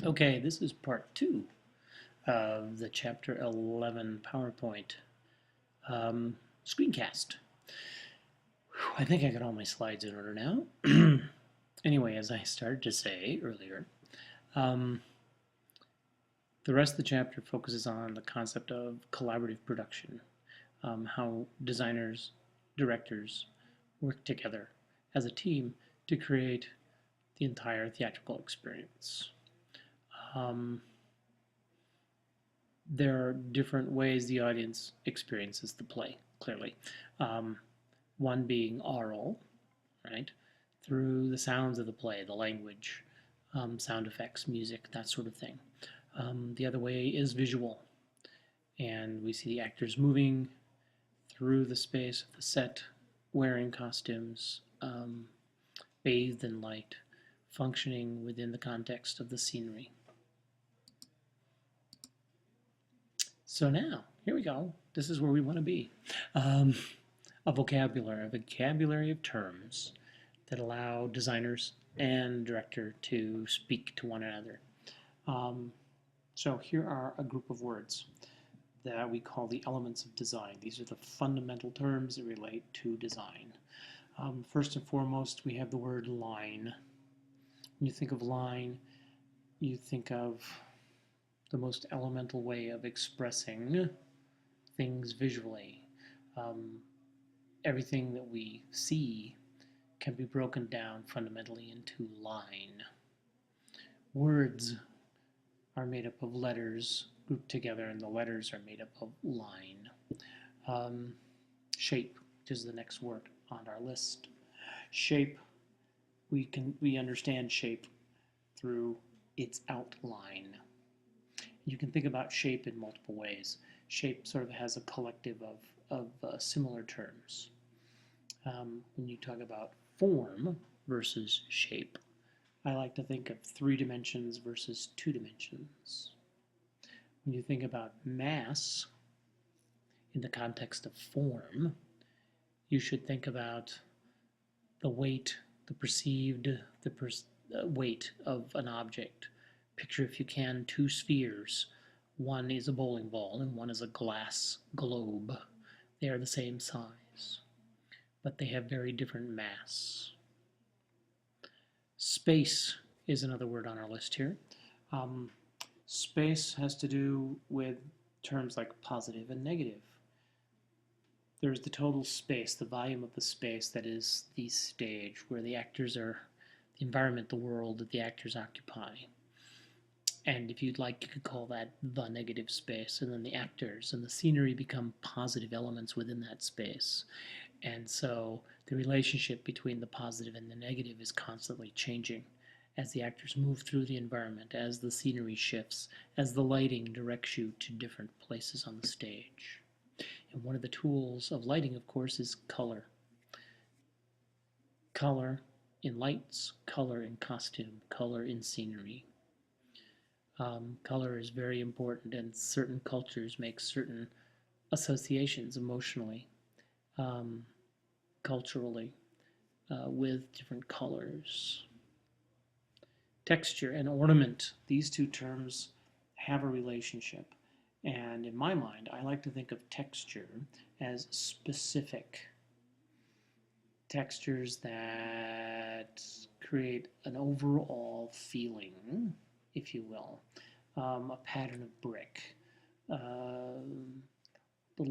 Okay, this is part 2 of the Chapter 11 PowerPoint screencast. I think I got all my slides in order now. Anyway, as I started to say earlier, the rest of the chapter focuses on the concept of collaborative production, how designers, directors work together as a team to create the entire theatrical experience. There are different ways the audience experiences the play, clearly. One being aural, right, through the sounds of the play, the language, sound effects, music, that sort of thing. The other way is visual, and we see the actors moving through the space of the set, wearing costumes, bathed in light, functioning within the context of the scenery. So now, here we go. This is where we want to be. A vocabulary of terms that allow designers and director to speak to one another. So here are a group of words that we call the elements of design. These are the fundamental terms that relate to design. First and foremost, we have the word line. When you think of line, you think of the most elemental way of expressing things visually. Everything that we see can be broken down fundamentally into line. Words are made up of letters grouped together, and the letters are made up of line. Shape, which is the next word on our list. Shape, we understand shape through its outline. You can think about shape in multiple ways. Shape sort of has a collective of similar terms. When you talk about form versus shape, I like to think of 3 dimensions versus 2 dimensions. When you think about mass in the context of form, you should think about the weight, the perceived weight of an object. Picture, if you can, 2 spheres. One is a bowling ball and one is a glass globe. They are the same size, but they have very different mass. Space is another word on our list here. Space has to do with terms like positive and negative. There's the total space, the volume of the space that is the stage, where the actors are, the environment, the world that the actors occupy. And if you'd like, you could call that the negative space, and then the actors and the scenery become positive elements within that space. And so the relationship between the positive and the negative is constantly changing as the actors move through the environment, as the scenery shifts, as the lighting directs you to different places on the stage. And one of the tools of lighting, of course, is color. Color in lights, color in costume, color in scenery. Color is very important, and certain cultures make certain associations emotionally, culturally, with different colors. Texture and ornament, these 2 terms have a relationship. And in my mind, I like to think of texture as specific. Textures that create an overall feeling, if you will. A pattern of brick, little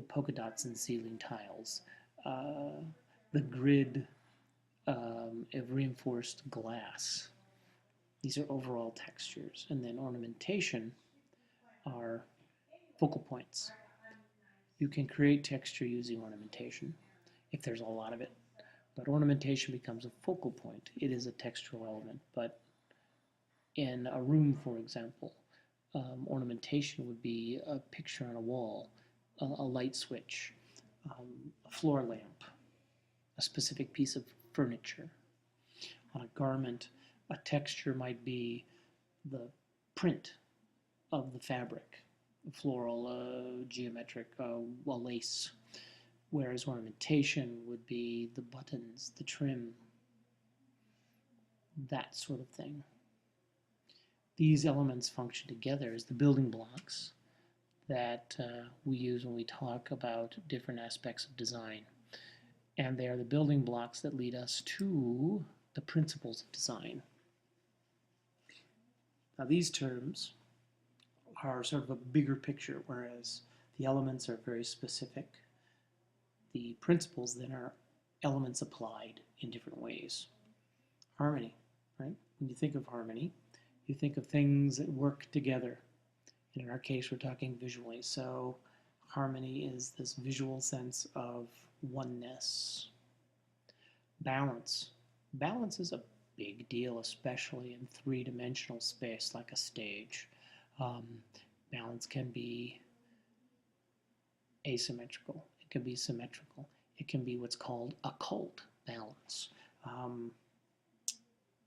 polka dots and ceiling tiles, the grid of reinforced glass. These are overall textures. And then ornamentation are focal points. You can create texture using ornamentation if there's a lot of it, but ornamentation becomes a focal point. It is a textural element, but in a room, for example, ornamentation would be a picture on a wall, a light switch, a floor lamp, a specific piece of furniture. On a garment, a texture might be the print of the fabric, floral, geometric, a lace, whereas ornamentation would be the buttons, the trim, that sort of thing. These elements function together as the building blocks that we use when we talk about different aspects of design. And they are the building blocks that lead us to the principles of design. Now these terms are sort of a bigger picture, whereas the elements are very specific. The principles then are elements applied in different ways. Harmony, right? When you think of harmony, you think of things that work together. And in our case, we're talking visually. So harmony is this visual sense of oneness. Balance. Balance is a big deal, especially in three-dimensional space like a stage. Balance can be asymmetrical. It can be symmetrical. It can be what's called occult balance.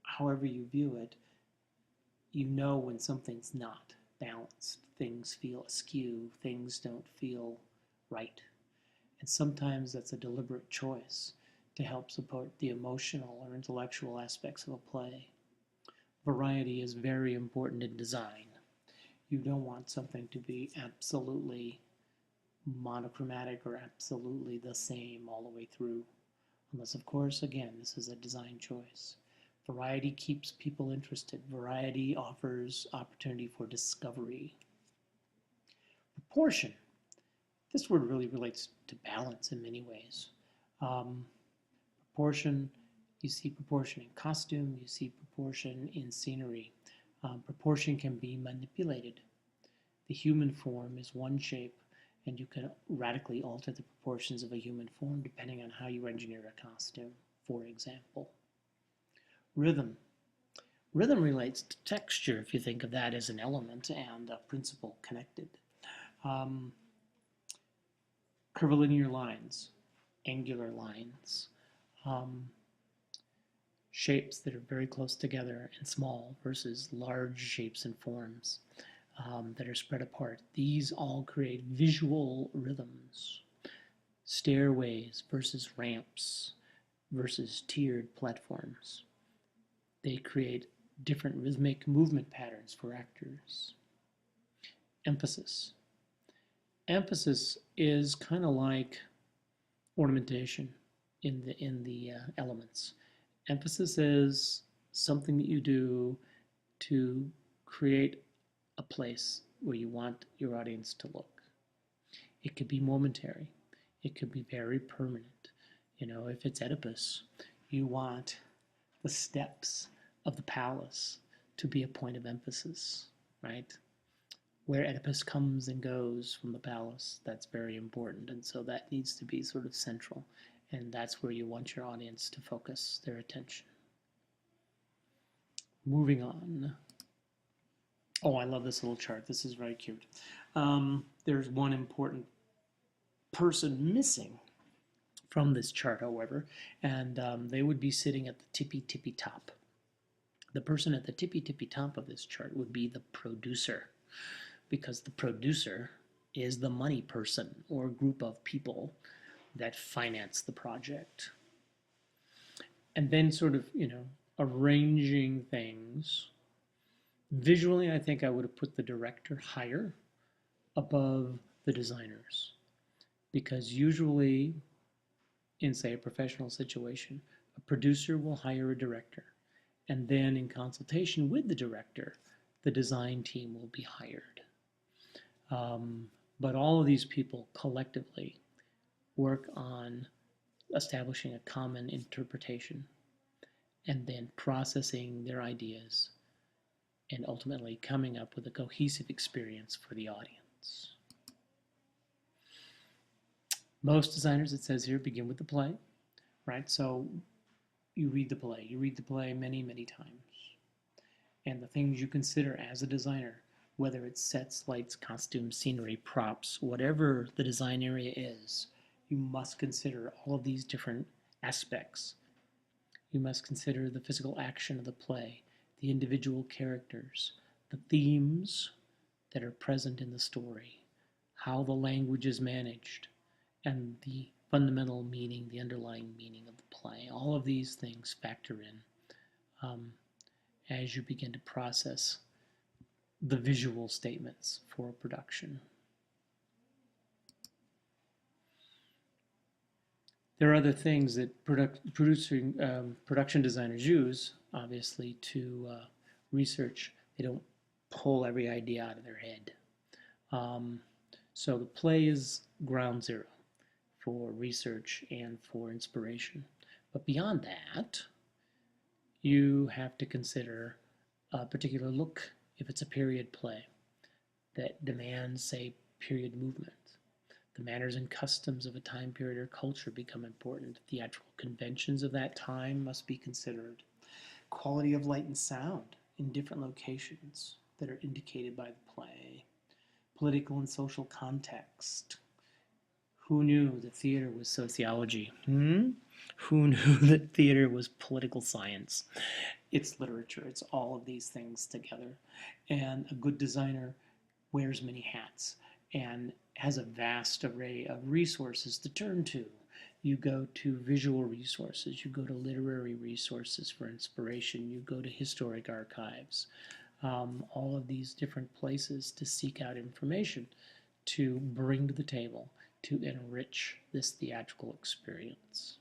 However you view it, you know when something's not balanced. Things feel askew. Things don't feel right. And sometimes that's a deliberate choice to help support the emotional or intellectual aspects of a play. Variety is very important in design. You don't want something to be absolutely monochromatic or absolutely the same all the way through. Unless, of course, again, this is a design choice. Variety keeps people interested. Variety offers opportunity for discovery. Proportion. This word really relates to balance in many ways. Proportion, you see proportion in costume, you see proportion in scenery. Proportion can be manipulated. The human form is one shape, and you can radically alter the proportions of a human form depending on how you engineer a costume, for example. Rhythm. Rhythm relates to texture, if you think of that as an element and a principle connected. Curvilinear lines, angular lines, shapes that are very close together and small versus large shapes and forms that are spread apart. These all create visual rhythms. Stairways versus ramps versus tiered platforms. They create different rhythmic movement patterns for actors. Emphasis. Emphasis is kind of like ornamentation in the elements. Emphasis is something that you do to create a place where you want your audience to look. It could be momentary. It could be very permanent. You know, if it's Oedipus, you want the steps of the palace to be a point of emphasis, right? Where Oedipus comes and goes from the palace, that's very important. And so that needs to be sort of central. And that's where you want your audience to focus their attention. Moving on. Oh, I love this little chart. This is very cute. There's one important person missing from this chart, however, and they would be sitting at the tippy top. The person at the tippy top of this chart would be the producer, because the producer is the money person or group of people that finance the project. And then sort of, you know, arranging things. Visually, I think I would have put the director higher above the designers, because usually in, say, a professional situation, a producer will hire a director, and then in consultation with the director, the design team will be hired. But all of these people collectively work on establishing a common interpretation and then processing their ideas and ultimately coming up with a cohesive experience for the audience. Most designers, it says here, begin with the play, right? So you read the play. You read the play many, many times. And the things you consider as a designer, whether it's sets, lights, costumes, scenery, props, whatever the design area is, you must consider all of these different aspects. You must consider the physical action of the play, the individual characters, the themes that are present in the story, how the language is managed, and the fundamental meaning, the underlying meaning of the play. All of these things factor in as you begin to process the visual statements for production. There are other things that production designers use, obviously, to research. They don't pull every idea out of their head. So the play is ground zero for research and for inspiration. But beyond that, you have to consider a particular look if it's a period play that demands, say, period movement. The manners and customs of a time period or culture become important. Theatrical conventions of that time must be considered. Quality of light and sound in different locations that are indicated by the play. Political and social context. Who knew that theater was sociology? Who knew that theater was political science? It's literature. It's all of these things together. And a good designer wears many hats and has a vast array of resources to turn to. You go to visual resources, you go to literary resources for inspiration, you go to historic archives, all of these different places to seek out information to bring to the table to enrich this theatrical experience.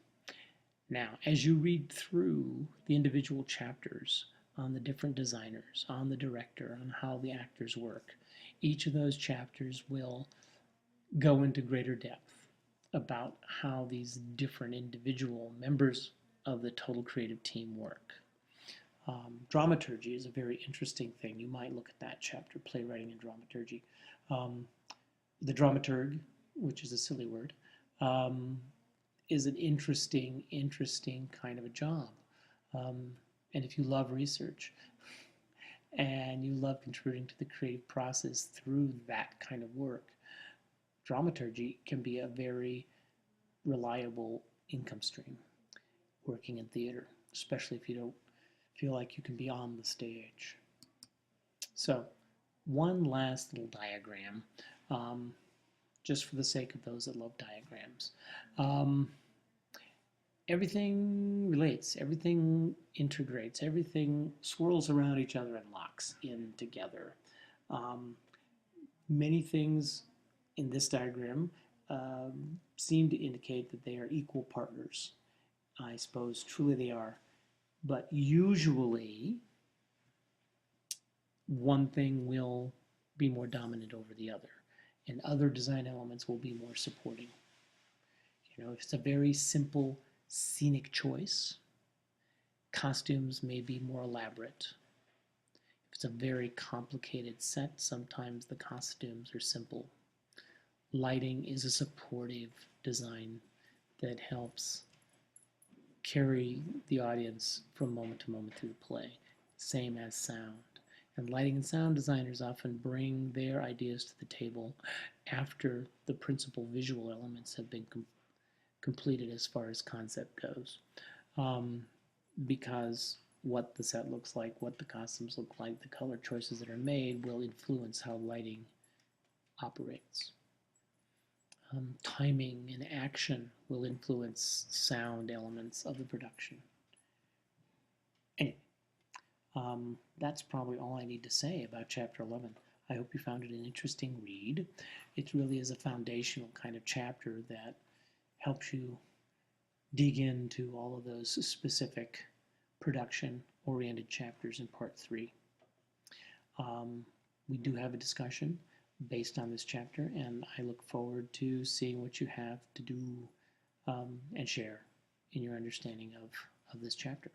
Now, as you read through the individual chapters on the different designers, on the director, on how the actors work, each of those chapters will go into greater depth about how these different individual members of the total creative team work. Dramaturgy is a very interesting thing. You might look at that chapter, playwriting and dramaturgy. The dramaturg, which is a silly word, is an interesting kind of a job. And if you love research and you love contributing to the creative process through that kind of work, dramaturgy can be a very reliable income stream working in theater, especially if you don't feel like you can be on the stage. So one last little diagram, just for the sake of those that love diagrams. Everything relates, everything integrates, everything swirls around each other and locks in together. Many things in this diagram seem to indicate that they are equal partners. I suppose truly they are, but usually one thing will be more dominant over the other, and other design elements will be more supporting. You know, if it's a very simple scenic choice, costumes may be more elaborate. If it's a very complicated set, sometimes the costumes are simple. Lighting is a supportive design that helps carry the audience from moment to moment through the play, same as sound. And lighting and sound designers often bring their ideas to the table after the principal visual elements have been completed as far as concept goes. Because what the set looks like, what the costumes look like, the color choices that are made will influence how lighting operates. Timing and action will influence sound elements of the production. Anyway, that's probably all I need to say about Chapter 11. I hope you found it an interesting read. It really is a foundational kind of chapter that helps you dig into all of those specific production-oriented chapters in Part 3. We do have a discussion based on this chapter, and I look forward to seeing what you have to do and share in your understanding of this chapter.